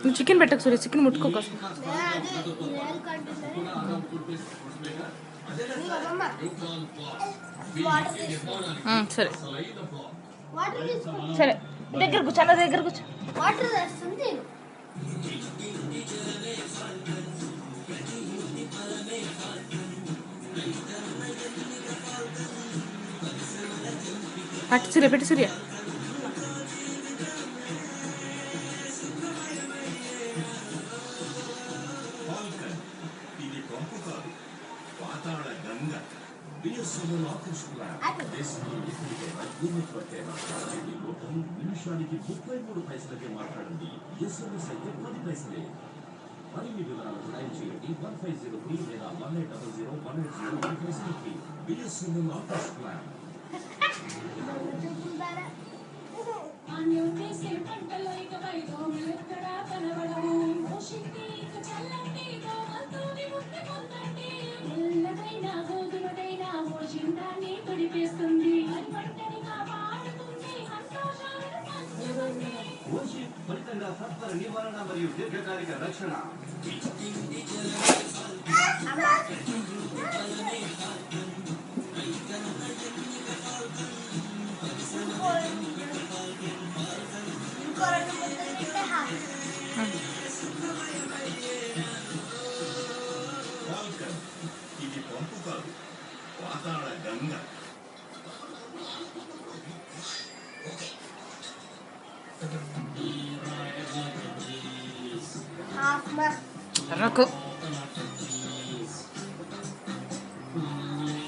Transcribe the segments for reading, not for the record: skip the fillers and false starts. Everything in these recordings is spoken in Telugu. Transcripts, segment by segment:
నువ్వు చికెన్ పెట్టకు సూర్య, చికెన్ ముట్టుకోక. సరే సరే, దగ్గర కూర్చో, అన్న దగ్గర కూర్చో. పట్టు సూర్య, పెట్టు సూర్య. నిమిషానికి 33 పైసలకే మాట్లాడండి. ఎస్ఎంఎస్ అయితే 10 పైసలే. మరిన్ని వివరాలకు డైల్ చేయండి 1503 లేదా 1800 పైసలకి. BSNL office plan. ఫలితంగా సత్వర నివారణ మరియు దీర్ఘకాలిక రక్షణ. ఇది పంపు కాదు, పాతాళ గంగ.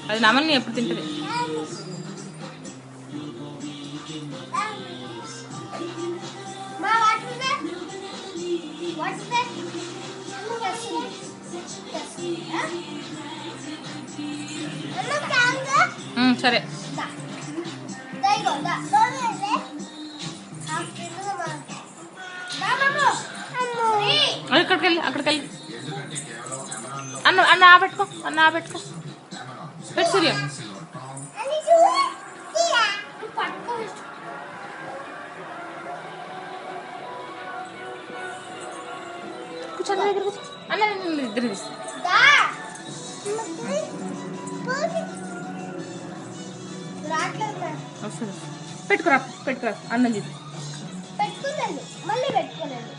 అది నమల్ని ఎప్పుడు తింటుంది? సరే, అక్కడికి అన్న అన్న ఆపెట్టుకో, అన్న ఆపెట్టుకో, పెట్టు సూర్య. కూర్చో, అన్న దగ్గర కూర్చో. అన్న దగ్గర పెట్టుకురా, పెట్టుకురా. అన్నం చెప్పి పెట్టుకున్నాను, మళ్ళీ పెట్టుకోలేదు.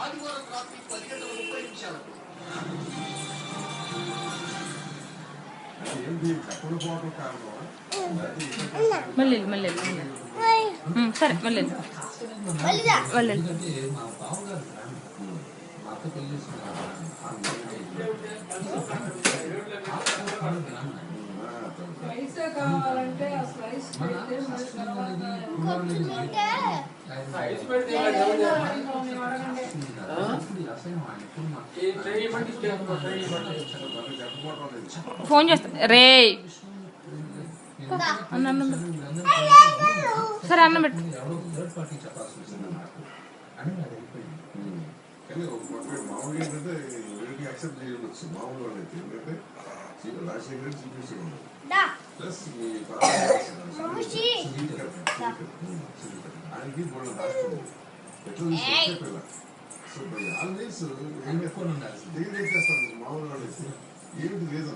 ఆదివారం రాత్రి 10:30 మళ్ళీ మళ్ళీ సరే, మళ్ళీ మళ్ళీ కావాలంటే ఫోన్ చేస్తా రే. అన్నం సరే, అన్నం పెట్టు. మామూలుగా ఏంటంటే వీడికి యాక్సెప్ట్ చేయవచ్చు. మామూలు వాళ్ళు అయితే ఏంటంటే రాజశేఖర్ చూపిస్తూ ఉన్నారు. ప్లస్ ఆయనకి బోర్డు రాస్తుంది ఎట్లా పిల్ల. సో ఆల్వేస్ ఏం ఎక్కువ దిగదేసేస్తారు మామూలు వాళ్ళు అయితే ఏమిటి లేదు.